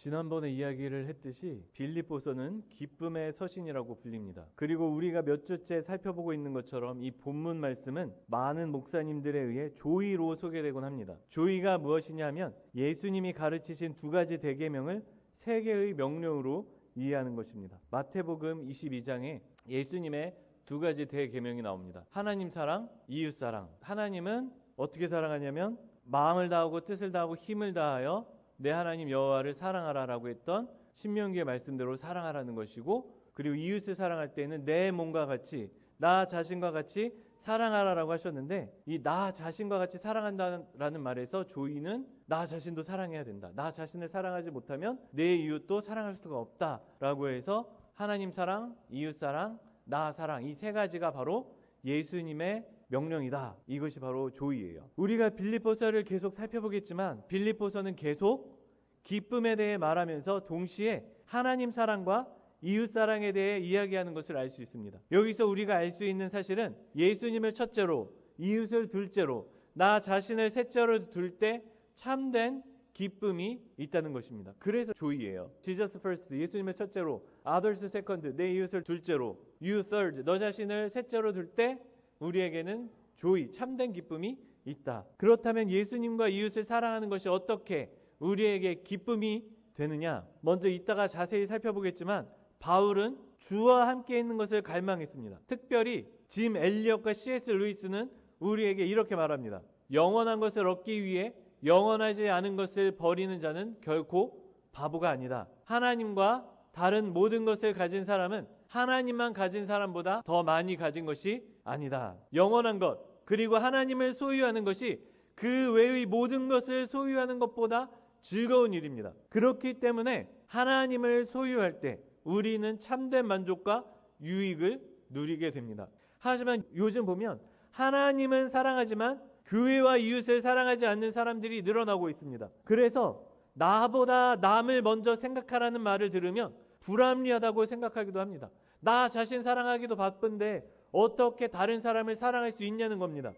지난번에 이야기를 했듯이 빌립보서는 기쁨의 서신이라고 불립니다. 그리고 우리가 몇 주째 살펴보고 있는 것처럼 이 본문 말씀은 많은 목사님들에 의해 조의로 소개되곤 합니다. 조의가 무엇이냐면 예수님이 가르치신 두 가지 대계명을 세 개의 명령으로 이해하는 것입니다. 마태복음 22장에 예수님의 두 가지 대계명이 나옵니다. 하나님 사랑, 이웃 사랑. 하나님은 어떻게 사랑하냐면 마음을 다하고 뜻을 다하고 힘을 다하여 내 하나님 여호와를 사랑하라라고 했던 신명기의 말씀대로 사랑하라는 것이고, 그리고 이웃을 사랑할 때는 내 몸과 같이 나 자신과 같이 사랑하라라고 하셨는데, 이 나 자신과 같이 사랑한다라는 말에서 조이는 나 자신도 사랑해야 된다. 나 자신을 사랑하지 못하면 내 이웃도 사랑할 수가 없다라고 해서 하나님 사랑, 이웃 사랑, 나 사랑, 이 세 가지가 바로 예수님의 명령이다. 이것이 바로 조의예요. 우리가 빌립보서를 계속 살펴보겠지만 빌립보서는 계속 기쁨에 대해 말하면서 동시에 하나님 사랑과 이웃 사랑에 대해 이야기하는 것을 알 수 있습니다. 여기서 우리가 알 수 있는 사실은 예수님을 첫째로, 이웃을 둘째로, 나 자신을 셋째로 둘 때 참된 기쁨이 있다는 것입니다. 그래서 조의예요. Jesus first, 예수님을 첫째로, others second, 내 이웃을 둘째로, you third, 너 자신을 셋째로 둘 때 우리에게는 조의, 참된 기쁨이 있다. 그렇다면 예수님과 이웃을 사랑하는 것이 어떻게 우리에게 기쁨이 되느냐? 먼저 이따가 자세히 살펴보겠지만 바울은 주와 함께 있는 것을 갈망했습니다. 특별히 짐 엘리엇과 C.S. 루이스는 우리에게 이렇게 말합니다. 영원한 것을 얻기 위해 영원하지 않은 것을 버리는 자는 결코 바보가 아니다. 하나님과 다른 모든 것을 가진 사람은 하나님만 가진 사람보다 더 많이 가진 것이 아니다. 영원한 것, 그리고 하나님을 소유하는 것이 그 외의 모든 것을 소유하는 것보다 즐거운 일입니다. 그렇기 때문에 하나님을 소유할 때 우리는 참된 만족과 유익을 누리게 됩니다. 하지만 요즘 보면 하나님은 사랑하지만 교회와 이웃을 사랑하지 않는 사람들이 늘어나고 있습니다. 그래서 나보다 남을 먼저 생각하라는 말을 들으면 불합리하다고 생각하기도 합니다. 나 자신 사랑하기도 바쁜데 어떻게 다른 사람을 사랑할 수 있냐는 겁니다.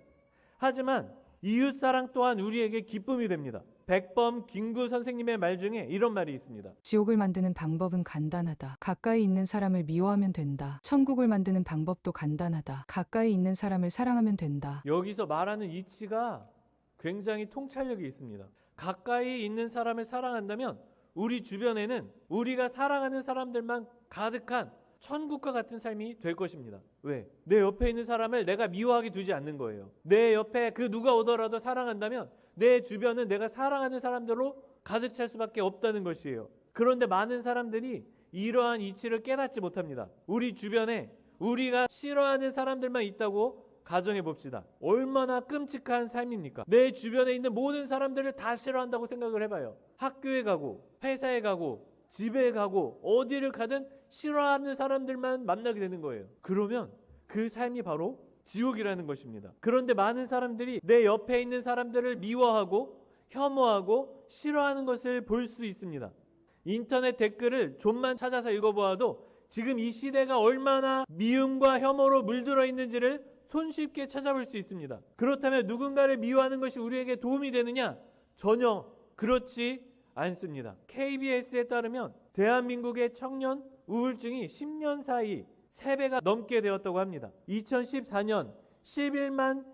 하지만 이웃사랑 또한 우리에게 기쁨이 됩니다. 백범 김구 선생님의 말 중에 이런 말이 있습니다. 지옥을 만드는 방법은 간단하다. 가까이 있는 사람을 미워하면 된다. 천국을 만드는 방법도 간단하다. 가까이 있는 사람을 사랑하면 된다. 여기서 말하는 이치가 굉장히 통찰력이 있습니다. 가까이 있는 사람을 사랑한다면 우리 주변에는 우리가 사랑하는 사람들만 가득한 천국과 같은 삶이 될 것입니다. 왜? 내 옆에 있는 사람을 내가 미워하게 두지 않는 거예요. 내 옆에 그 누가 오더라도 사랑한다면 내 주변은 내가 사랑하는 사람들로 가득 찰 수밖에 없다는 것이에요. 그런데 많은 사람들이 이러한 이치를 깨닫지 못합니다. 우리 주변에 우리가 싫어하는 사람들만 있다고 가정해 봅시다. 얼마나 끔찍한 삶입니까? 내 주변에 있는 모든 사람들을 다 싫어한다고 생각을 해봐요. 학교에 가고 회사에 가고 집에 가고 어디를 가든 싫어하는 사람들만 만나게 되는 거예요. 그러면 그 삶이 바로 지옥이라는 것입니다. 그런데 많은 사람들이 내 옆에 있는 사람들을 미워하고 혐오하고 싫어하는 것을 볼 수 있습니다. 인터넷 댓글을 좀만 찾아서 읽어보아도 지금 이 시대가 얼마나 미움과 혐오로 물들어 있는지를 손쉽게 찾아볼 수 있습니다. 그렇다면 누군가를 미워하는 것이 우리에게 도움이 되느냐? 전혀 그렇지 않습니다. KBS에 따르면 대한민국의 청년 우울증이 10년 사이 3배가 넘게 되었다고 합니다. 2014년 11만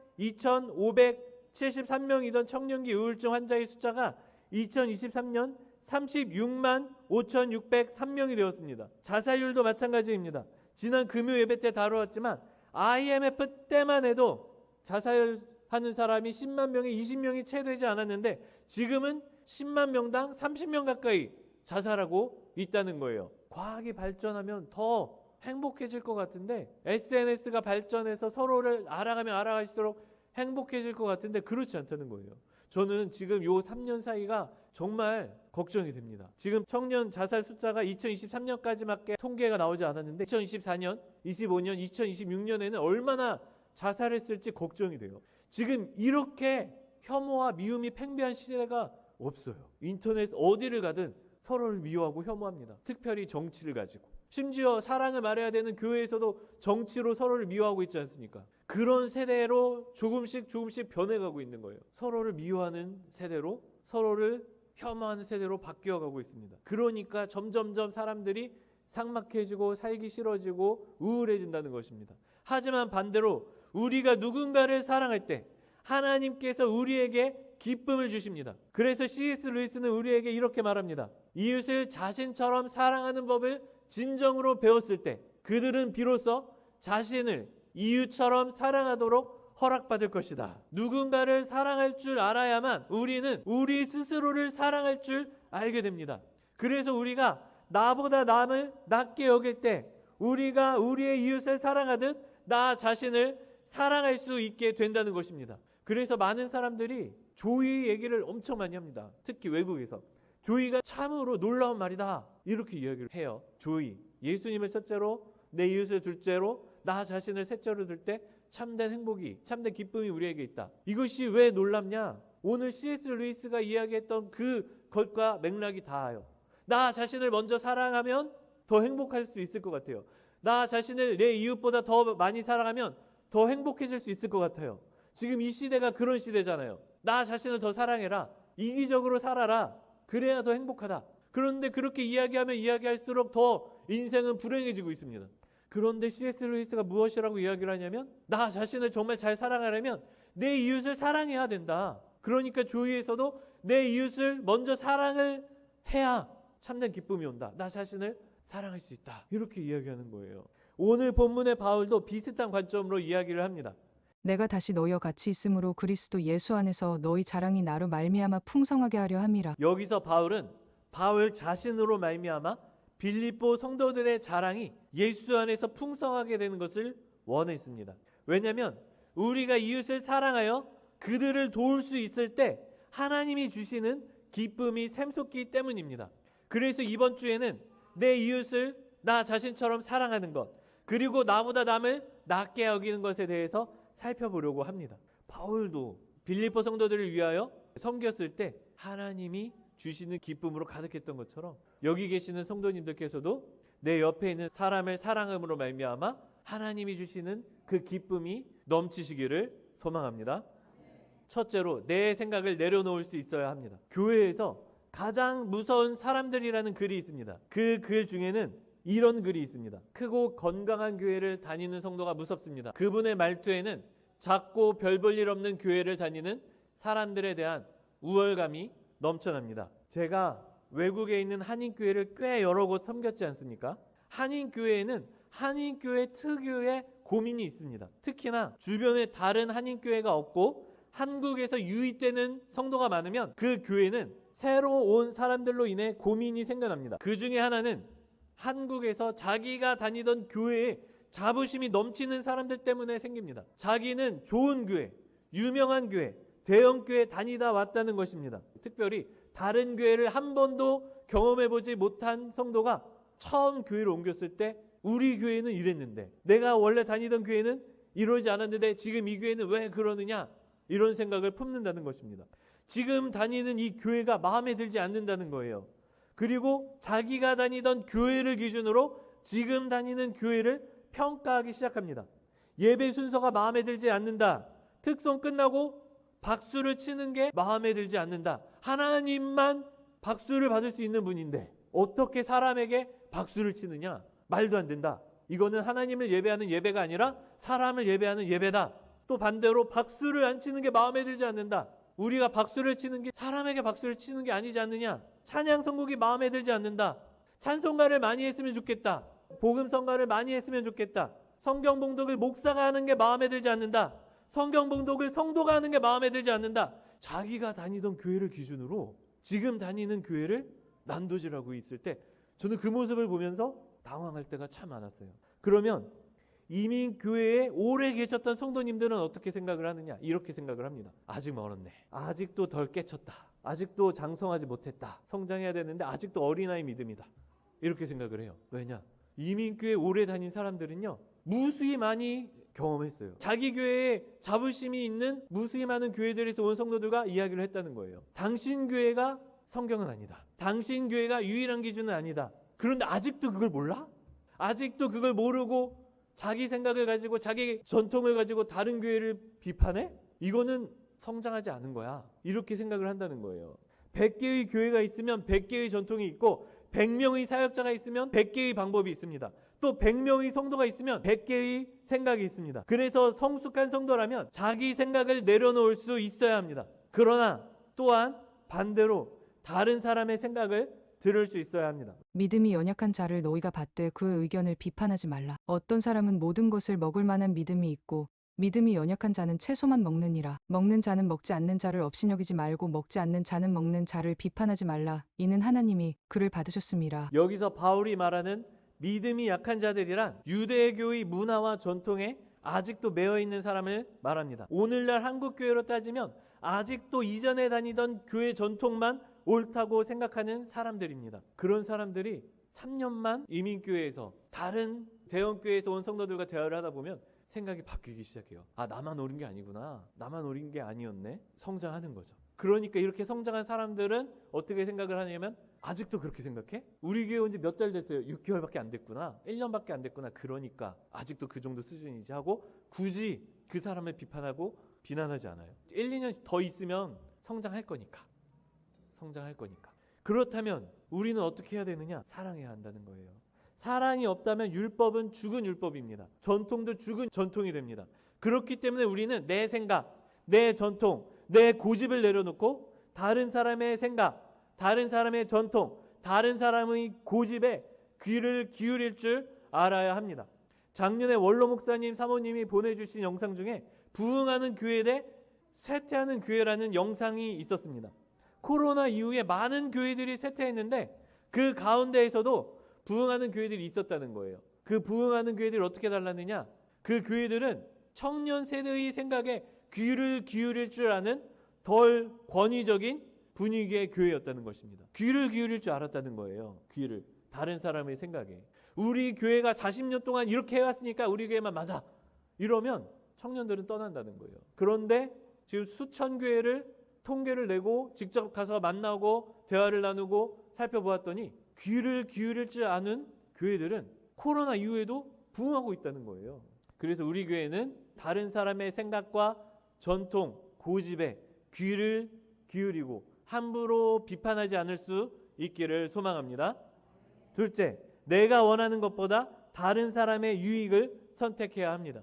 2,573명이던 청년기 우울증 환자의 숫자가 2023년 36만 5,603명이 되었습니다. 자살률도 마찬가지입니다. 지난 금요 예배 때 다루었지만 IMF 때만 해도 자살하는 사람이 10만 명에 20명이 채 되지 않았는데 지금은 10만 명당 30명 가까이 자살하고 있다는 거예요. 과학이 발전하면 더 행복해질 것 같은데 SNS가 발전해서 서로를 알아가면 알아갈수록 행복해질 것 같은데 그렇지 않다는 거예요. 저는 지금 요 3년 사이가 정말 걱정이 됩니다. 지금 청년 자살 숫자가 2023년까지밖에 통계가 나오지 않았는데 2024년, 25년, 2026년에는 얼마나 자살했을지 걱정이 돼요. 지금 이렇게 혐오와 미움이 팽배한 시대가 없어요. 인터넷 어디를 가든 서로를 미워하고 혐오합니다. 특별히 정치를 가지고. 심지어 사랑을 말해야 되는 교회에서도 정치로 서로를 미워하고 있지 않습니까? 그런 세대로 조금씩 변해가고 있는 거예요. 서로를 미워하는 세대로, 서로를 혐오하는 세대로 바뀌어가고 있습니다. 그러니까 점점점 사람들이 삭막해지고 살기 싫어지고 우울해진다는 것입니다. 하지만 반대로 우리가 누군가를 사랑할 때 하나님께서 우리에게 기쁨을 주십니다. 그래서 C.S. 루이스는 우리에게 이렇게 말합니다. 이웃을 자신처럼 사랑하는 법을 진정으로 배웠을 때 그들은 비로소 자신을 이웃처럼 사랑하도록 허락받을 것이다. 누군가를 사랑할 줄 알아야만 우리는 우리 스스로를 사랑할 줄 알게 됩니다. 그래서 우리가 나보다 남을 낮게 여길 때 우리가 우리의 이웃을 사랑하듯 나 자신을 사랑할 수 있게 된다는 것입니다. 그래서 많은 사람들이 조의 얘기를 엄청 많이 합니다. 특히 외국에서. 조의가 참으로 놀라운 말이다. 이렇게 이야기를 해요. 조의. 예수님을 첫째로, 내 이웃을 둘째로, 나 자신을 셋째로 둘 때 참된 행복이, 참된 기쁨이 우리에게 있다. 이것이 왜 놀랍냐? 오늘 C.S. 루이스가 이야기했던 그 것과 맥락이 닿아요. 나 자신을 먼저 사랑하면 더 행복할 수 있을 것 같아요. 나 자신을 내 이웃보다 더 많이 사랑하면 더 행복해질 수 있을 것 같아요. 지금 이 시대가 그런 시대잖아요. 나 자신을 더 사랑해라. 이기적으로 살아라. 그래야 더 행복하다. 그런데 그렇게 이야기하면 이야기할수록 더 인생은 불행해지고 있습니다. 그런데 C.S. 루이스가 무엇이라고 이야기를 하냐면 나 자신을 정말 잘 사랑하려면 내 이웃을 사랑해야 된다. 그러니까 조의에서도 내 이웃을 먼저 사랑을 해야 참된 기쁨이 온다. 나 자신을 사랑할 수 있다. 이렇게 이야기하는 거예요. 오늘 본문의 바울도 비슷한 관점으로 이야기를 합니다. 내가 다시 너희와 같이 있으므로 그리스도 예수 안에서 너희 자랑이 나로 말미암아 풍성하게 하려 함이라. 여기서 바울은 바울 자신으로 말미암아 빌립보 성도들의 자랑이 예수 안에서 풍성하게 되는 것을 원했습니다. 왜냐하면 우리가 이웃을 사랑하여 그들을 도울 수 있을 때 하나님이 주시는 기쁨이 샘솟기 때문입니다. 그래서 이번 주에는 내 이웃을 나 자신처럼 사랑하는 것, 그리고 나보다 남을 낮게 여기는 것에 대해서 살펴보려고 합니다. 바울도 빌립보 성도들을 위하여 섬겼을 때 하나님이 주시는 기쁨으로 가득했던 것처럼 여기 계시는 성도님들께서도 내 옆에 있는 사람을 사랑함으로 말미암아 하나님이 주시는 그 기쁨이 넘치시기를 소망합니다. 첫째로 내 생각을 내려놓을 수 있어야 합니다. 교회에서 가장 무서운 사람들이라는 글이 있습니다. 그 글 중에는 이런 글이 있습니다. 크고 건강한 교회를 다니는 성도가 무섭습니다. 그분의 말투에는 작고 별 볼 일 없는 교회를 다니는 사람들에 대한 우월감이 넘쳐납니다. 제가 외국에 있는 한인교회를 꽤 여러 곳 섬겼지 않습니까? 한인교회에는 한인교회 특유의 고민이 있습니다. 특히나 주변에 다른 한인교회가 없고 한국에서 유입되는 성도가 많으면 그 교회는 새로 온 사람들로 인해 고민이 생겨납니다. 그 중에 하나는 한국에서 자기가 다니던 교회에 자부심이 넘치는 사람들 때문에 생깁니다. 자기는 좋은 교회, 유명한 교회, 대형 교회 다니다 왔다는 것입니다. 특별히 다른 교회를 한 번도 경험해보지 못한 성도가 처음 교회를 옮겼을 때 우리 교회는 이랬는데 내가 원래 다니던 교회는 이러지 않았는데 지금 이 교회는 왜 그러느냐, 이런 생각을 품는다는 것입니다. 지금 다니는 이 교회가 마음에 들지 않는다는 거예요. 그리고 자기가 다니던 교회를 기준으로 지금 다니는 교회를 평가하기 시작합니다. 예배 순서가 마음에 들지 않는다. 특송 끝나고 박수를 치는 게 마음에 들지 않는다. 하나님만 박수를 받을 수 있는 분인데 어떻게 사람에게 박수를 치느냐? 말도 안 된다. 이거는 하나님을 예배하는 예배가 아니라 사람을 예배하는 예배다. 또 반대로 박수를 안 치는 게 마음에 들지 않는다. 우리가 박수를 치는 게 사람에게 박수를 치는 게 아니지 않느냐? 찬양 선곡이 마음에 들지 않는다. 찬송가를 많이 했으면 좋겠다. 복음 성가를 많이 했으면 좋겠다. 성경 봉독을 목사가 하는 게 마음에 들지 않는다. 성경 봉독을 성도가 하는 게 마음에 들지 않는다. 자기가 다니던 교회를 기준으로 지금 다니는 교회를 난도질하고 있을 때 저는 그 모습을 보면서 당황할 때가 참 많았어요. 그러면 이미 교회에 오래 계셨던 성도님들은 어떻게 생각을 하느냐? 이렇게 생각을 합니다. 아직 멀었네. 아직도 덜 깨쳤다. 아직도 장성하지 못했다. 성장해야 되는데 아직도 어린아이 믿음이다. 이렇게 생각을 해요. 왜냐? 이민교회 오래 다닌 사람들은요, 무수히 많이 경험했어요. 자기 교회에 자부심이 있는 무수히 많은 교회들에서 온 성도들과 이야기를 했다는 거예요. 당신 교회가 성경은 아니다. 당신 교회가 유일한 기준은 아니다. 그런데 아직도 그걸 몰라? 아직도 그걸 모르고 자기 생각을 가지고 자기 전통을 가지고 다른 교회를 비판해? 이거는 성장하지 않은 거야. 이렇게 생각을 한다는 거예요. 100개의 교회가 있으면 100개의 전통이 있고 100명의 사역자가 있으면 100개의 방법이 있습니다. 또 100명의 성도가 있으면 100개의 생각이 있습니다. 그래서 성숙한 성도라면 자기 생각을 내려놓을 수 있어야 합니다. 그러나 또한 반대로 다른 사람의 생각을 들을 수 있어야 합니다. 믿음이 연약한 자를 너희가 받되 그 의견을 비판하지 말라. 어떤 사람은 모든 것을 먹을 만한 믿음이 있고 믿음이 연약한 자는 채소만 먹느니라. 먹는 자는 먹지 않는 자를 업신여기지 말고 먹지 않는 자는 먹는 자를 비판하지 말라. 이는 하나님이 그를 받으셨음이라. 여기서 바울이 말하는 믿음이 약한 자들이란 유대교의 문화와 전통에 아직도 매여 있는 사람을 말합니다. 오늘날 한국 교회로 따지면 아직도 이전에 다니던 교회 전통만 옳다고 생각하는 사람들입니다. 그런 사람들이 3년만 이민교회에서 다른 대형교회에서 온 성도들과 대화를 하다 보면 생각이 바뀌기 시작해요. 아, 나만 옳은 게 아니구나. 나만 옳은 게 아니었네. 성장하는 거죠. 그러니까 이렇게 성장한 사람들은 어떻게 생각을 하냐면 아직도 그렇게 생각해? 우리 교회 온 지 몇 달 됐어요. 6개월밖에 안 됐구나. 1년밖에 안 됐구나. 그러니까 아직도 그 정도 수준이지 하고 굳이 그 사람을 비판하고 비난하지 않아요. 1, 2년 더 있으면 성장할 거니까. 성장할 거니까. 그렇다면 우리는 어떻게 해야 되느냐? 사랑해야 한다는 거예요. 사랑이 없다면 율법은 죽은 율법입니다. 전통도 죽은 전통이 됩니다. 그렇기 때문에 우리는 내 생각, 내 전통, 내 고집을 내려놓고 다른 사람의 생각, 다른 사람의 전통, 다른 사람의 고집에 귀를 기울일 줄 알아야 합니다. 작년에 원로 목사님, 사모님이 보내주신 영상 중에 부흥하는 교회 대 쇠퇴하는 교회라는 영상이 있었습니다. 코로나 이후에 많은 교회들이 쇠퇴했는데 그 가운데에서도 부흥하는 교회들이 있었다는 거예요. 그 부흥하는 교회들이 어떻게 달랐느냐? 그 교회들은 청년 세대의 생각에 귀를 기울일 줄 아는 덜 권위적인 분위기의 교회였다는 것입니다. 귀를 기울일 줄 알았다는 거예요. 귀를. 다른 사람의 생각에. 우리 교회가 40년 동안 이렇게 해왔으니까 우리 교회만 맞아. 이러면 청년들은 떠난다는 거예요. 그런데 지금 수천 교회를 통계를 내고 직접 가서 만나고 대화를 나누고 살펴보았더니 귀를 기울일 줄 아는 교회들은 코로나 이후에도 부흥하고 있다는 거예요. 그래서 우리 교회는 다른 사람의 생각과 전통, 고집에 귀를 기울이고 함부로 비판하지 않을 수 있기를 소망합니다. 둘째, 내가 원하는 것보다 다른 사람의 유익을 선택해야 합니다.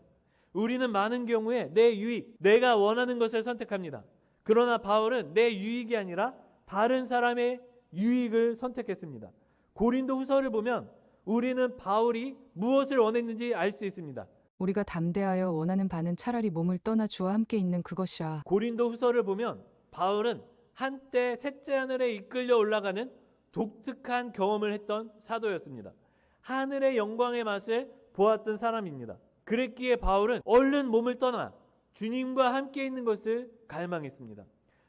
우리는 많은 경우에 내 유익, 내가 원하는 것을 선택합니다. 그러나 바울은 내 유익이 아니라 다른 사람의 유익을 선택했습니다. 고린도 후서를 보면 우리는 바울이 무엇을 원했는지 알 수 있습니다. 우리가 담대하여 원하는 바는 차라리 몸을 떠나 주와 함께 있는 그것이라. 고린도 후서를 보면 바울은 한때 셋째 하늘에 이끌려 올라가는 독특한 경험을 했던 사도였습니다. 하늘의 영광의 맛을 보았던 사람입니다. 그랬기에 바울은 얼른 몸을 떠나 주님과 함께 있는 것을 갈망했습니다.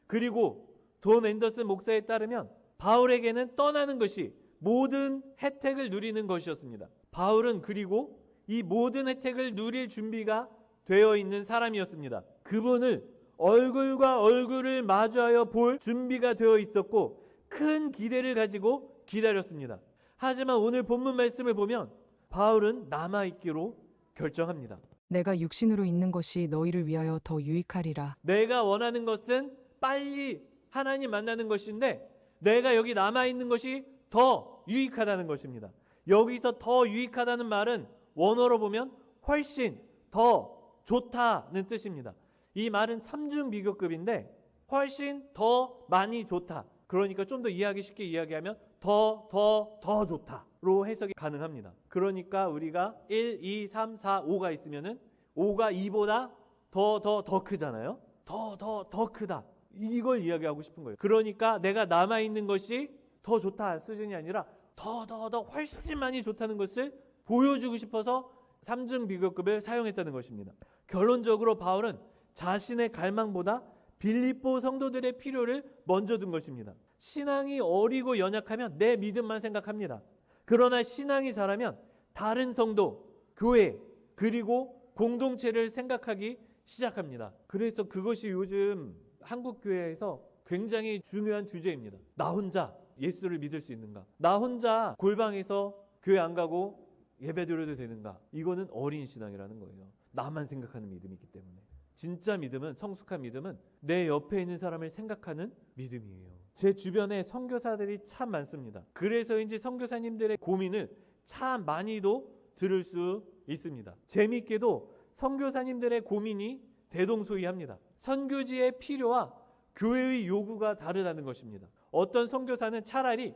그리고 돈 앤더슨 목사에 따르면 바울에게는 떠나는 것이 모든 혜택을 누리는 것이었습니다. 바울은 그리고 이 모든 혜택을 누릴 준비가 되어 있는 사람이었습니다. 그분을 얼굴과 얼굴을 마주하여 볼 준비가 되어 있었고 큰 기대를 가지고 기다렸습니다. 하지만 오늘 본문 말씀을 보면 바울은 남아있기로 결정합니다. 내가 육신으로 있는 것이 너희를 위하여 더 유익하리라. 내가 원하는 것은 빨리 하나님 만나는 것인데 내가 여기 남아있는 것이 더 유익하다는 것입니다. 여기서 더 유익하다는 말은 원어로 보면 훨씬 더 좋다는 뜻입니다. 이 말은 삼중비교급인데 훨씬 더 많이 좋다. 그러니까 좀 더 이해하기 쉽게 이야기하면 더 좋다로 해석이 가능합니다. 그러니까 우리가 1, 2, 3, 4, 5가 있으면은 5가 2보다 더 크잖아요. 더 크다. 이걸 이야기하고 싶은 거예요. 그러니까 내가 남아있는 것이 더 좋다 수준이 아니라 더 훨씬 많이 좋다는 것을 보여주고 싶어서 삼중비교급을 사용했다는 것입니다. 결론적으로 바울은 자신의 갈망보다 빌립보 성도들의 필요를 먼저 둔 것입니다. 신앙이 어리고 연약하면 내 믿음만 생각합니다. 그러나 신앙이 자라면 다른 성도, 교회, 그리고 공동체를 생각하기 시작합니다. 그래서 그것이 요즘 한국 교회에서 굉장히 중요한 주제입니다. 나 혼자 예수를 믿을 수 있는가? 나 혼자 골방에서 교회 안 가고 예배 드려도 되는가? 이거는 어린 신앙이라는 거예요. 나만 생각하는 믿음이기 때문에. 진짜 믿음은, 성숙한 믿음은 내 옆에 있는 사람을 생각하는 믿음이에요. 제 주변에 선교사들이 참 많습니다. 그래서인지 선교사님들의 고민을 참 많이도 들을 수 있습니다. 재미있게도 선교사님들의 고민이 대동소이합니다. 선교지의 필요와 교회의 요구가 다르다는 것입니다. 어떤 선교사는 차라리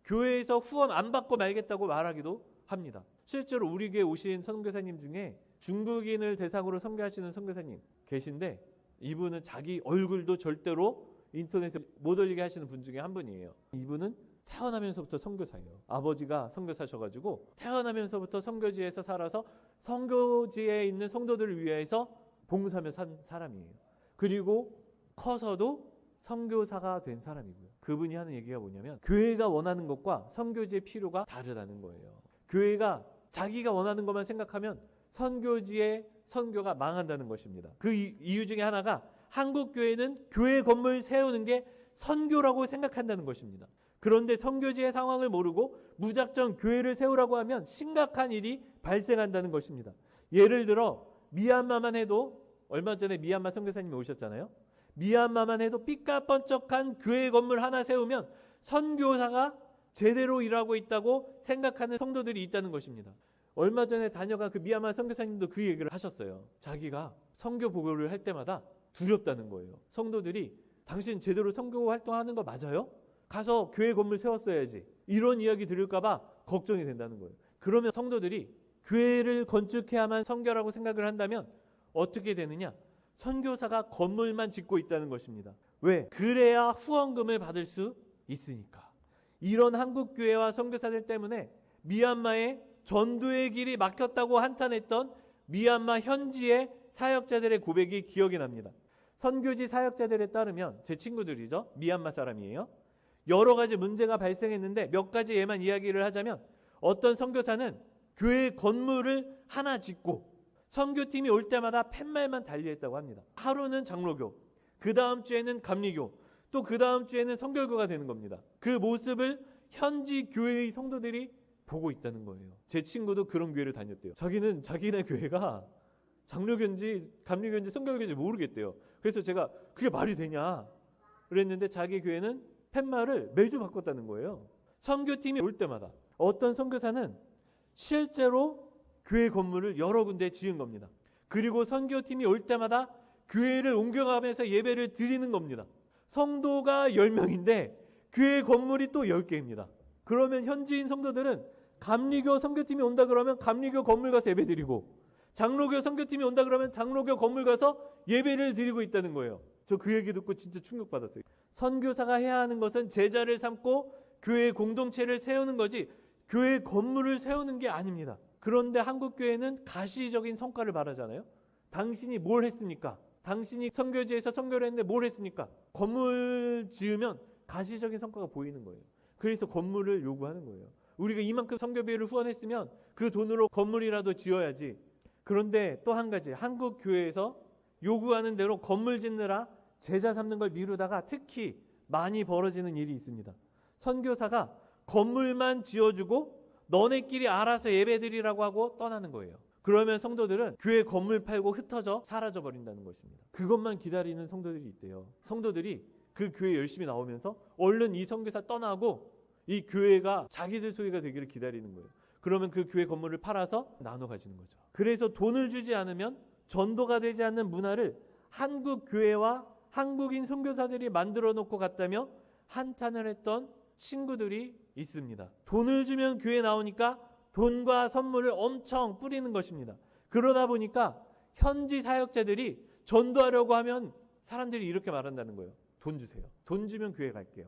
교회에서 후원 안 받고 말겠다고 말하기도 합니다. 실제로 우리 교회 오신 선교사님 중에 중국인을 대상으로 선교하시는 선교사님 계신데, 이분은 자기 얼굴도 절대로 인터넷에 못 올리게 하시는 분 중에 한 분이에요. 이분은 태어나면서부터 선교사예요. 아버지가 선교사셔가지고 태어나면서부터 선교지에서 살아서 선교지에 있는 성도들을 위해서 봉사하며 산 사람이에요. 그리고 커서도 선교사가 된 사람이고요. 그분이 하는 얘기가 뭐냐면, 교회가 원하는 것과 선교지의 필요가 다르다는 거예요. 교회가 자기가 원하는 것만 생각하면 선교지의 선교가 망한다는 것입니다. 그 이유 중에 하나가 한국 교회는 교회 건물 세우는 게 선교라고 생각한다는 것입니다. 그런데 선교지의 상황을 모르고 무작정 교회를 세우라고 하면 심각한 일이 발생한다는 것입니다. 예를 들어 미얀마만 해도, 얼마 전에 미얀마 선교사님이 오셨잖아요. 미얀마만 해도 삐까뻔쩍한 교회 건물 하나 세우면 선교사가 제대로 일하고 있다고 생각하는 성도들이 있다는 것입니다. 얼마 전에 다녀간 그 미얀마 선교사님도 그 얘기를 하셨어요. 자기가 선교 보고를 할 때마다 두렵다는 거예요. 성도들이 당신 제대로 선교 활동하는 거 맞아요? 가서 교회 건물 세웠어야지. 이런 이야기 들을까 봐 걱정이 된다는 거예요. 그러면 성도들이 교회를 건축해야만 선교라고 생각을 한다면 어떻게 되느냐? 선교사가 건물만 짓고 있다는 것입니다. 왜? 그래야 후원금을 받을 수 있으니까. 이런 한국 교회와 선교사들 때문에 미얀마에 전도의 길이 막혔다고 한탄했던 미얀마 현지의 사역자들의 고백이 기억이 납니다. 선교지 사역자들에 따르면, 제 친구들이죠. 미얀마 사람이에요. 여러 가지 문제가 발생했는데 몇 가지 예만 이야기를 하자면, 어떤 선교사는 교회 건물을 하나 짓고 선교팀이 올 때마다 팻말만 달리했다고 합니다. 하루는 장로교, 그 다음 주에는 감리교, 또 그 다음 주에는 선결교가 되는 겁니다. 그 모습을 현지 교회의 성도들이 보고 있다는 거예요. 제 친구도 그런 교회를 다녔대요. 자기는 자기네 교회가 장로교인지 감리교인지 선결교인지 모르겠대요. 그래서 제가 그게 말이 되냐 그랬는데, 자기 교회는 팻말을 매주 바꿨다는 거예요. 선교팀이 올 때마다. 어떤 선교사는 실제로 교회 건물을 여러 군데 지은 겁니다. 그리고 선교팀이 올 때마다 교회를 옮겨가면서 예배를 드리는 겁니다. 성도가 10명인데 교회 건물이 또 10개입니다. 그러면 현지인 성도들은 감리교 선교팀이 온다 그러면 감리교 건물 가서 예배 드리고, 장로교 선교팀이 온다 그러면 장로교 건물 가서 예배를 드리고 있다는 거예요. 저 그 얘기 듣고 진짜 충격받았어요. 선교사가 해야 하는 것은 제자를 삼고 교회 공동체를 세우는 거지 교회 건물을 세우는 게 아닙니다. 그런데 한국 교회는 가시적인 성과를 말하잖아요. 당신이 뭘 했습니까? 당신이 선교지에서 선교를 했는데 뭘 했습니까? 건물 지으면 가시적인 성과가 보이는 거예요. 그래서 건물을 요구하는 거예요. 우리가 이만큼 선교비를 후원했으면 그 돈으로 건물이라도 지어야지. 그런데 또 한 가지, 한국 교회에서 요구하는 대로 건물 짓느라 제자 삼는 걸 미루다가 특히 많이 벌어지는 일이 있습니다. 선교사가 건물만 지어주고 너네끼리 알아서 예배드리라고 하고 떠나는 거예요. 그러면 성도들은 교회 건물 팔고 흩어져 사라져 버린다는 것입니다. 그것만 기다리는 성도들이 있대요. 성도들이 그 교회 열심히 나오면서 얼른 이 선교사 떠나고 이 교회가 자기들 소유가 되기를 기다리는 거예요. 그러면 그 교회 건물을 팔아서 나눠 가지는 거죠. 그래서 돈을 주지 않으면 전도가 되지 않는 문화를 한국 교회와 한국인 선교사들이 만들어 놓고 갔다며 한탄을 했던 친구들이 있습니다. 돈을 주면 교회 나오니까 돈과 선물을 엄청 뿌리는 것입니다. 그러다 보니까 현지 사역자들이 전도하려고 하면 사람들이 이렇게 말한다는 거예요. 돈 주세요. 돈 주면 교회 갈게요.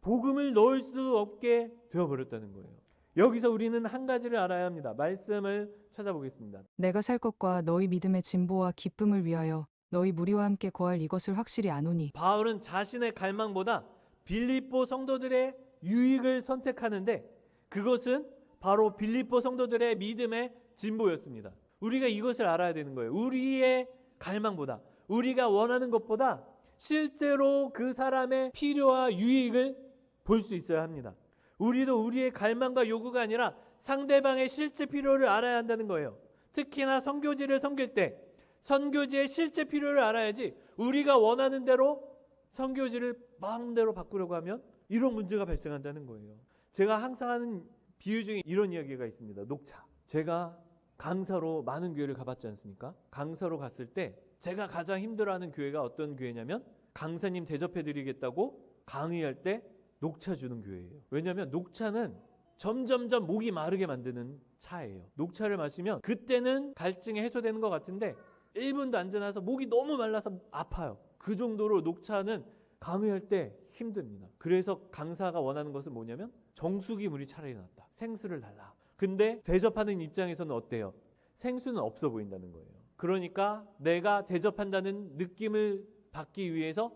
복음을 넣을 수 없게 되어버렸다는 거예요. 여기서 우리는 한 가지를 알아야 합니다. 말씀을 찾아보겠습니다. 내가 살 것과 너희 믿음의 진보와 기쁨을 위하여 너희 무리와 함께 거할 이것을 확실히 아노니. 바울은 자신의 갈망보다 빌립보 성도들의 유익을 선택하는데 그것은 바로 빌립보 성도들의 믿음의 진보였습니다. 우리가 이것을 알아야 되는 거예요. 우리의 갈망보다, 우리가 원하는 것보다 실제로 그 사람의 필요와 유익을 볼 수 있어야 합니다. 우리도 우리의 갈망과 요구가 아니라 상대방의 실제 필요를 알아야 한다는 거예요. 특히나 선교지를 섬길 때 선교지의 실제 필요를 알아야지 우리가 원하는 대로 선교지를 마음대로 바꾸려고 하면 이런 문제가 발생한다는 거예요. 제가 항상 하는 비유 중에 이런 이야기가 있습니다. 녹차. 제가 강사로 많은 교회를 가봤지 않습니까? 강사로 갔을 때 제가 가장 힘들어하는 교회가 어떤 교회냐면 강사님 대접해드리겠다고 강의할 때 녹차 주는 교회예요. 왜냐하면 녹차는 점점점 목이 마르게 만드는 차예요. 녹차를 마시면 그때는 갈증이 해소되는 것 같은데 1분도 안 지나서 목이 너무 말라서 아파요. 그 정도로 녹차는 강의할 때 힘듭니다. 그래서 강사가 원하는 것은 뭐냐면 정수기 물이 차라리 낫다. 생수를 달라. 근데 대접하는 입장에서는 어때요? 생수는 없어 보인다는 거예요. 그러니까 내가 대접한다는 느낌을 받기 위해서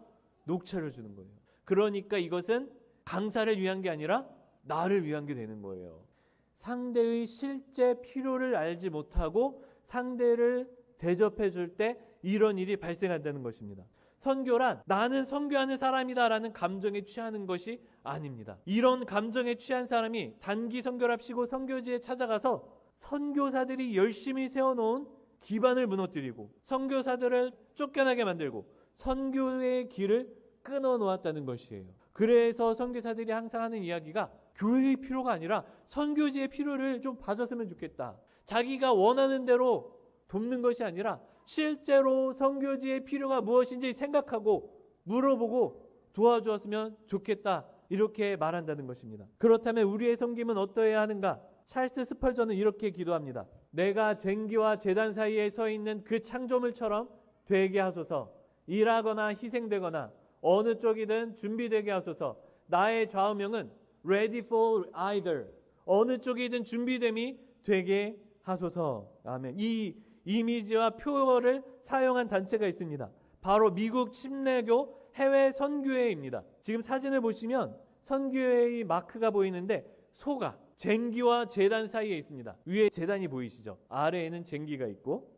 녹차를 주는 거예요. 그러니까 이것은 강사를 위한 게 아니라 나를 위한 게 되는 거예요. 상대의 실제 필요를 알지 못하고 상대를 대접해 줄 때 이런 일이 발생한다는 것입니다. 선교란 나는 선교하는 사람이다라는 감정에 취하는 것이 아닙니다. 이런 감정에 취한 사람이 단기 선교랍시고 선교지에 찾아가서 선교사들이 열심히 세워놓은 기반을 무너뜨리고 선교사들을 쫓겨나게 만들고 선교의 길을 끊어 놓았다는 것이에요. 그래서 선교사들이 항상 하는 이야기가 교회의 필요가 아니라 선교지의 필요를 좀 봐줬으면 좋겠다. 자기가 원하는 대로 돕는 것이 아니라 실제로 선교지의 필요가 무엇인지 생각하고 물어보고 도와주었으면 좋겠다. 이렇게 말한다는 것입니다. 그렇다면 우리의 섬김은 어떠해야 하는가? 찰스 스펄전은 이렇게 기도합니다. 내가 쟁기와 제단 사이에 서 있는 그 창조물처럼 되게 하소서. 일하거나 희생되거나 어느 쪽이든 준비되게 하소서. 나의 좌우명은 ready for either. 어느 쪽이든 준비됨이 되게 하소서. 아멘. 이 이미지와 표어를 사용한 단체가 있습니다. 바로 미국 침례교 해외 선교회입니다. 지금 사진을 보시면 선교회의 마크가 보이는데 소가 쟁기와 제단 사이에 있습니다. 위에 제단이 보이시죠? 아래에는 쟁기가 있고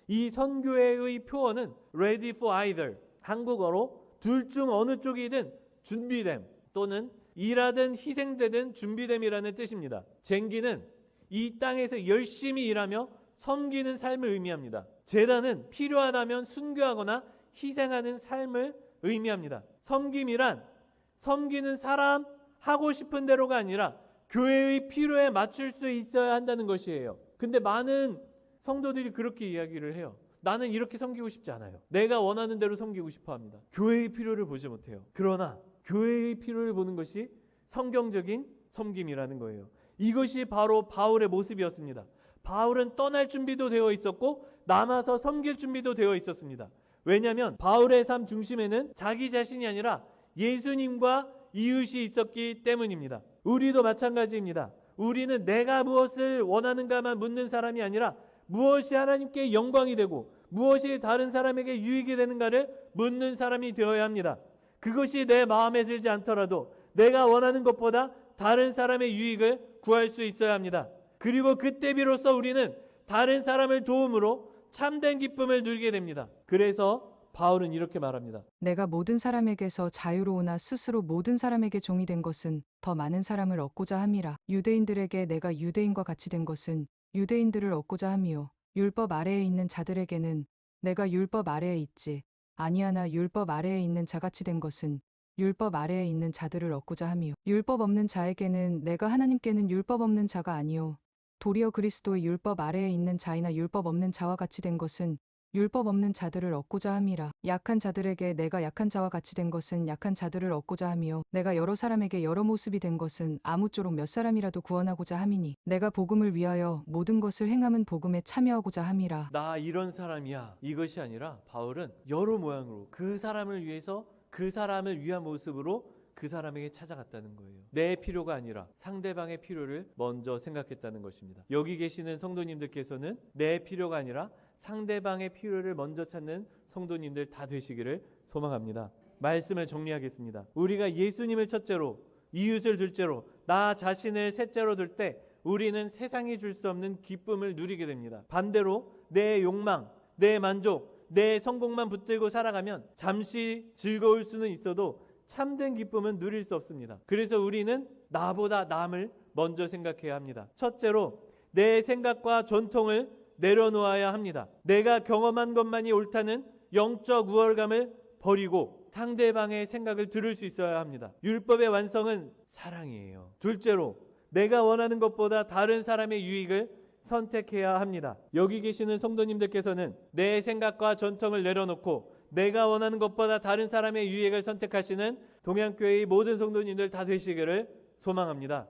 이 선교회의 표어는 ready for either. 한국어로 둘 중 어느 쪽이든 준비됨 또는 일하든 희생되든 준비됨이라는 뜻입니다. 쟁기는 이 땅에서 열심히 일하며 섬기는 삶을 의미합니다. 제단은 필요하다면 순교하거나 희생하는 삶을 의미합니다. 섬김이란 섬기는 사람 하고 싶은 대로가 아니라 교회의 필요에 맞출 수 있어야 한다는 것이에요. 근데 많은 성도들이 그렇게 이야기를 해요. 나는 이렇게 섬기고 싶지 않아요. 내가 원하는 대로 섬기고 싶어 합니다. 교회의 필요를 보지 못해요. 그러나 교회의 필요를 보는 것이 성경적인 섬김이라는 거예요. 이것이 바로 바울의 모습이었습니다. 바울은 떠날 준비도 되어 있었고 남아서 섬길 준비도 되어 있었습니다. 왜냐하면 바울의 삶 중심에는 자기 자신이 아니라 예수님과 이웃이 있었기 때문입니다. 우리도 마찬가지입니다. 우리는 내가 무엇을 원하는가만 묻는 사람이 아니라 무엇이 하나님께 영광이 되고 무엇이 다른 사람에게 유익이 되는가를 묻는 사람이 되어야 합니다. 그것이 내 마음에 들지 않더라도 내가 원하는 것보다 다른 사람의 유익을 구할 수 있어야 합니다. 그리고 그때 비로소 우리는 다른 사람을 도움으로 참된 기쁨을 누리게 됩니다. 그래서 바울은 이렇게 말합니다. 내가 모든 사람에게서 자유로우나 스스로 모든 사람에게 종이 된 것은 더 많은 사람을 얻고자 함이라. 유대인들에게 내가 유대인과 같이 된 것은 유대인들을 얻고자 함이요. 율법 아래에 있는 자들에게는 내가 율법 아래에 있지 아니하나 율법 아래에 있는 자같이 된 것은 율법 아래에 있는 자들을 얻고자 함이요. 율법 없는 자에게는 내가 하나님께는 율법 없는 자가 아니요. 도리어 그리스도의 율법 아래에 있는 자이나 율법 없는 자와 같이 된 것은 율법 없는 자들을 얻고자 함이라. 약한 자들에게 내가 약한 자와 같이 된 것은 약한 자들을 얻고자 함이요. 내가 여러 사람에게 여러 모습이 된 것은 아무쪼록 몇 사람이라도 구원하고자 함이니 내가 복음을 위하여 모든 것을 행함은 복음에 참여하고자 함이라. 나 이런 사람이야. 이것이 아니라 바울은 여러 모양으로 그 사람을 위해서 그 사람을 위한 모습으로 그 사람에게 찾아갔다는 거예요. 내 필요가 아니라 상대방의 필요를 먼저 생각했다는 것입니다. 여기 계시는 성도님들께서는 내 필요가 아니라 상대방의 필요를 먼저 찾는 성도님들 다 되시기를 소망합니다. 말씀을 정리하겠습니다. 우리가 예수님을 첫째로, 이웃을 둘째로, 나 자신을 셋째로 둘 때 우리는 세상이 줄 수 없는 기쁨을 누리게 됩니다. 반대로 내 욕망, 내 만족, 내 성공만 붙들고 살아가면 잠시 즐거울 수는 있어도 참된 기쁨은 누릴 수 없습니다. 그래서 우리는 나보다 남을 먼저 생각해야 합니다. 첫째로 내 생각과 전통을 내려놓아야 합니다. 내가 경험한 것만이 옳다는 영적 우월감을 버리고 상대방의 생각을 들을 수 있어야 합니다. 율법의 완성은 사랑이에요. 둘째로 내가 원하는 것보다 다른 사람의 유익을 선택해야 합니다. 여기 계시는 성도님들께서는 내 생각과 전통을 내려놓고 내가 원하는 것보다 다른 사람의 유익을 선택하시는 동양교회의 모든 성도님들 다 되시기를 소망합니다.